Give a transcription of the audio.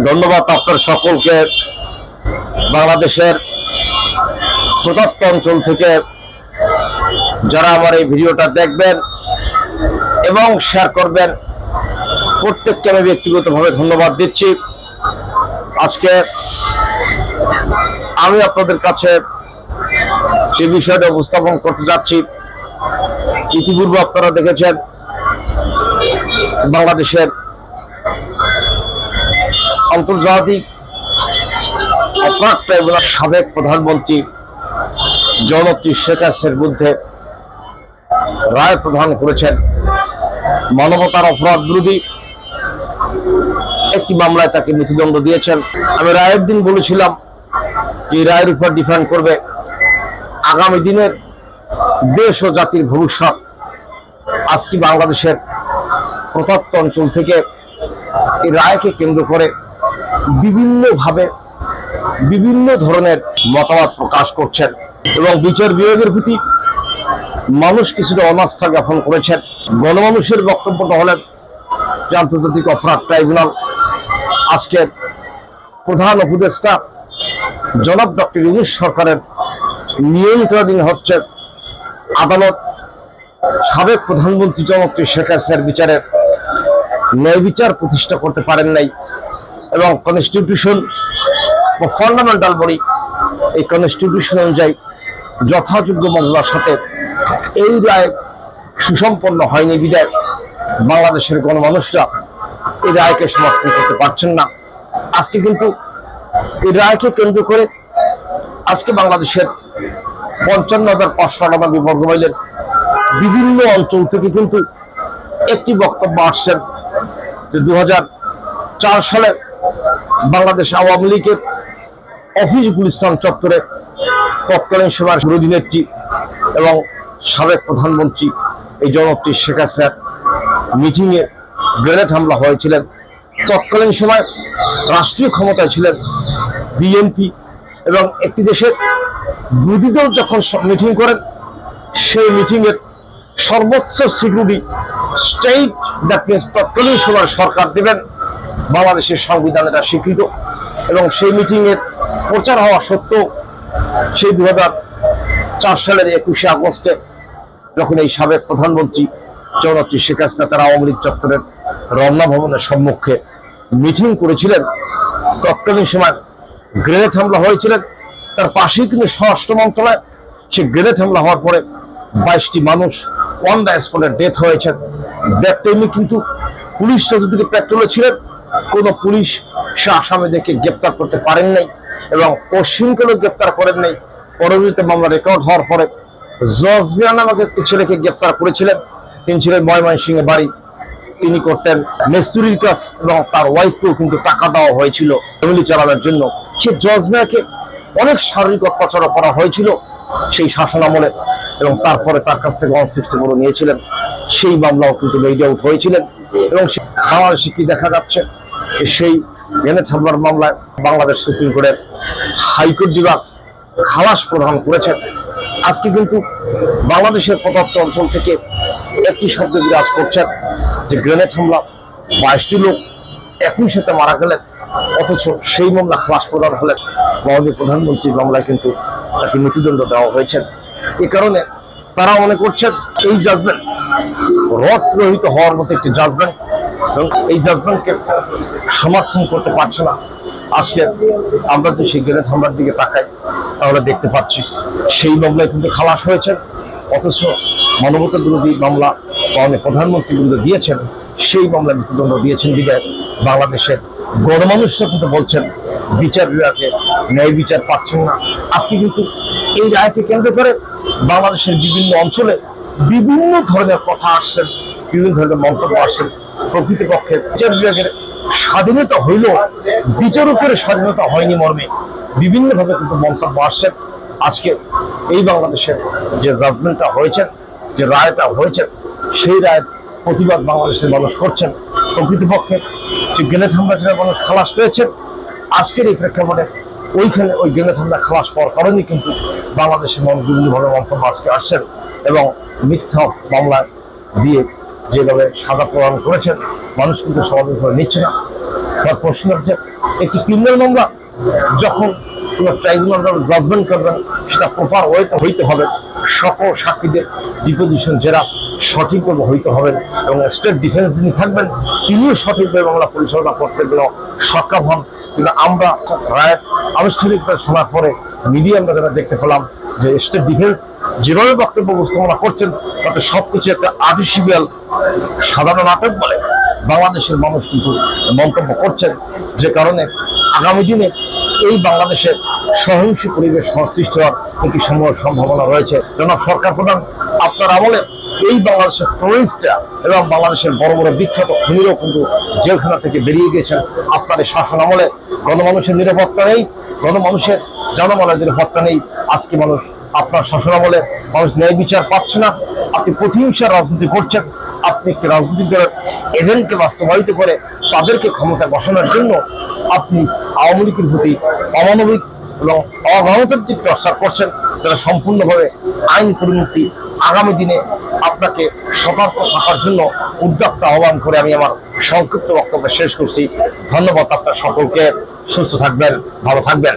ধন্যবাদ আপনার সকলকে। বাংলাদেশের প্রত্যন্ত অঞ্চল থেকে যারা আমার এই ভিডিওটা দেখবেন এবং শেয়ার করবেন, প্রত্যেককে আমি ব্যক্তিগতভাবে ধন্যবাদ দিচ্ছি। আজকে আমি আপনাদের কাছে যে বিষয়টা উপস্থাপন করতে যাচ্ছি, ইতিপূর্বে আপনারা দেখেছেন বাংলাদেশের আন্তর্জাতিক অপরাধ ট্রাইব্যুনাল সাবেক প্রধানমন্ত্রী জননেত্রী শেখ হাসিনার বিরুদ্ধে রায় প্রদান করেছেন। মানবতার অপরাধ বিরোধী একটি মামলায় তাকে মৃত্যুদণ্ড দিয়েছেন। আমি রায়ের দিন বলেছিলাম যে রায়ের উপর ডিপেন্ড করবে আগামী দিনের দেশ ও জাতির ভবিষ্যৎ। আজকে বাংলাদেশের প্রত্যন্ত অঞ্চল থেকে এই রায়কে কেন্দ্র করে বিভিন্নভাবে বিভিন্ন ধরনের মতামত প্রকাশ করছেন এবং বিচার বিভাগের প্রতি মানুষ কিছুটা অনাস্থা জ্ঞাপন করেছেন। গণমানুষের বক্তব্যটা হলেন যে আন্তর্জাতিক অপরাধ ট্রাইব্যুনাল আজকে প্রধান উপদেষ্টা জনাব ডক্টর ইউনূস সরকারের নিয়ন্ত্রণাধীন হচ্ছে। আদালত সাবেক প্রধানমন্ত্রী জননেত্রী শেখ হাসিনার বিচারের ন্যায় বিচার প্রতিষ্ঠা করতে পারেন নাই এবং কনস্টিটিউশন বা ফান্ডামেন্টাল বডি এই কনস্টিটিউশন অনুযায়ী যথাযোগ্য মর্যাদার সাথে এই রায় সুসম্পন্ন হয়নি বিদায় বাংলাদেশের গণমানুষরা এই রায়কে সমর্থন করতে পারছেন না। আজকে কিন্তু এই রায়কে কেন্দ্র করে আজকে বাংলাদেশের 55,598 বর্গ মাইলের বিভিন্ন অঞ্চল থেকে কিন্তু একটি বক্তব্য আসছেন যে 2004 সালে বাংলাদেশ আওয়ামী লীগের অফিস গুলিস্তান চত্বরে তৎকালীন সময়ের বিরোধী নেত্রী এবং সাবেক প্রধানমন্ত্রী এই জননেত্রী শেখ হাসিনার মিটিংয়ে গ্রেনেড হামলা হয়েছিলেন। তৎকালীন সময় রাষ্ট্রীয় ক্ষমতায় ছিলেন বিএনপি এবং একটি দেশের বিরোধী দল যখন মিটিং করেন সেই মিটিংয়ের সর্বোচ্চ সিকিউরিটি স্টেট দ্যাট মিনস তৎকালীন সময়ের সরকার দেবেন। বাংলাদেশের সংবিধান এটা স্বীকৃত এবং সেই মিটিংয়ের প্রচার হওয়া সত্ত্বেও সেই 2004 সালের 21শে আগস্টে যখন এই সাবেক প্রধানমন্ত্রী জননেত্রী শেখ হাসিনা তারা আওয়ামী লীগ চত্বরের রমনা ভবনের সম্মুখে মিটিং করেছিলেন, তৎকালীন সময় গ্রেনেড হামলা হয়েছিলেন। তার পাশেই কিন্তু স্বরাষ্ট্র মন্ত্রণালয় সে গ্রেনেড হামলা হওয়ার পরে 22টি মানুষ অন দ্য স্পটে ডেথ হয়েছেন। দ্যাট টাইমে কিন্তু পুলিশ চতুর্দিকে পেট্রোলে ছিলেন, কোনো পুলিশ সে আসামিদেরকে গ্রেপ্তার করতে পারেন নাই এবং পশ্চিমকেও গ্রেপ্তার করেন নাই। পরবর্তীতে মামলা রেকর্ড হওয়ার পরে জজ মিয়া নামক একটি ছেলেকে গ্রেপ্তার করেছিলেন। তিনি ছিলেন ময়মনসিংহে বাড়ি, তিনি করতেন মেস্তুরির কাজ এবং তার ওয়াইফকেও কিন্তু টাকা দেওয়া হয়েছিল ফ্যামিলি চালানোর জন্য। সে জজ মিয়াকে অনেক শারীরিক অত্যাচার করা হয়েছিল সেই শাসন আমলে এবং তারপরে তার কাছ থেকে 160 নিয়েছিলেন। সেই মামলাও কিন্তু মেইড আউট হয়েছিলেন এবং বাংলাদেশে কি দেখা যাচ্ছে সেই গ্রেনেড হামলার মামলায় বাংলাদেশ সুপ্রিম কোর্টের হাইকোর্ট বিভাগ খালাস প্রদান করেছেন। আজকে কিন্তু বাংলাদেশের প্রত্যন্ত অঞ্চল থেকে একটি শব্দ বিরাজ করছেন যে গ্রেনেড হামলা 22টি লোক একই সাথে মারা গেলেন, অথচ সেই মামলা খালাস প্রদান হলেন। মাননীয় প্রধানমন্ত্রীর মামলায় কিন্তু তাকে মৃত্যুদণ্ড দেওয়া হয়েছে। এ কারণে তারা মনে করছেন এই জাজমেন্ট রহিত হওয়ার মতো একটি জাজমেন্ট এবং এই জাজমেন্টকে সমর্থন করতে পারছে না। আজকে আমরা যদি সেই গ্রেনেড হামলার দিকে তাকাই তাহলে দেখতে পাচ্ছি সেই মামলায় কিন্তু খালাস হয়েছে, অথচ মানবতা বিরোধী মামলা মাননীয় প্রধানমন্ত্রীর বিরুদ্ধে দিয়েছেন সেই মামলায় মৃত্যুদণ্ড দিয়েছেন বিদায় বাংলাদেশের গণমানুষরা কিন্তু বলছেন বিচার বিভাগে ন্যায় বিচার পাচ্ছেন না। আজকে কিন্তু এই রায়কে কেন্দ্র করে বাংলাদেশের বিভিন্ন অঞ্চলে বিভিন্ন ধরনের কথা আসছেন, বিভিন্ন ধরনের মন্তব্য আসছেন। প্রকৃতপক্ষে বিচার বিভাগের স্বাধীনতা হইলেও বিচারকের স্বাধীনতা হয়নি মর্মে বিভিন্নভাবে কিন্তু মন্তব্য আসছেন। আজকে এই বাংলাদেশের যে জাজমেন্টটা হয়েছে, যে রায়টা হয়েছে, সেই রায়ের প্রতিবাদ বাংলাদেশের মানুষ করছেন। প্রকৃতপক্ষে যে গ্রেনেড হামলা ছিল মানুষ খালাস পেয়েছেন, আজকের এই প্রেক্ষাপটে ওইখানে ওই গ্রেনেড হামলা খালাস পাওয়ার কারণেই কিন্তু বাংলাদেশের মানুষ বিভিন্নভাবে মন্তব্য আজকে আসছেন এবং মিথ্যা মামলা দিয়ে যেভাবে সাজা প্রদান করেছেন মানুষ কিন্তু স্বাভাবিকভাবে নিচ্ছে না। আমার প্রশ্ন হচ্ছে, একটি ক্রিমিনাল মামলা যখন কোনো ট্রাইব্যুনাল জাজমেন্ট করবেন, সেটা প্রপার ওয়েতে হইতে হবে, সকল সাক্ষীদের ডিপোজিশন যারা সঠিকভাবে হইতে হবে, এবং স্টেট ডিফেন্স যিনি থাকবেন তিনিও সঠিকভাবে মামলা পরিচালনা করতে গেলে সক্ষম হন। কিন্তু আমরা রায়ের আনুষ্ঠানিকভাবে শোনার পরে মিডিয়া আমরা যারা দেখতে পেলাম যে স্টেট ডিফেন্স যেভাবে বক্তব্য উপস্থাপনা করছেন, তাতে সবকিছু একটা আর্টিফিশিয়াল সাধারণ নাটক বলে বাংলাদেশের মানুষ কিন্তু মন্তব্য করছেন, যে কারণে আগামী দিনে এই বাংলাদেশের সহিংস পরিবেশ সৃষ্টি হওয়ার একটি সম্ভাবনা রয়েছে। জনাব সরকার প্রধান, আপনার আমলে এই বাংলাদেশের টেররিস্টরা এবং বাংলাদেশের বড় বড় বিখ্যাত খুনিরাও কিন্তু জেলখানা থেকে বেরিয়ে গেছেন। আপনার এই শাসন আমলে গণমানুষের নিরাপত্তা নেই, গণমানুষের জনমানের নিরাপত্তা নেই। আজকে মানুষ আপনার শাসন আমলে মানুষ ন্যায় বিচার পাচ্ছে না। আপনি প্রতিহিংসার রাজনীতি করছেন। আপনি একটি রাজনৈতিক দলের এজেন্টকে বাস্তবায়িত করে তাদেরকে ক্ষমতায় বসানোর জন্য আপনি আওয়ামী লীগের প্রতি অমানবিক এবং অগণতান্ত্রিক প্রচার করছেন, যারা সম্পূর্ণভাবে আইন পরিণতি। আগামী দিনে আপনাকে সতর্ক থাকার জন্য উদ্যোক্তা আহ্বান করে আমি আমার সংক্ষিপ্ত বক্তব্য শেষ করছি। ধন্যবাদ আপনার সকলকে। সুস্থ থাকবেন, ভালো থাকবেন।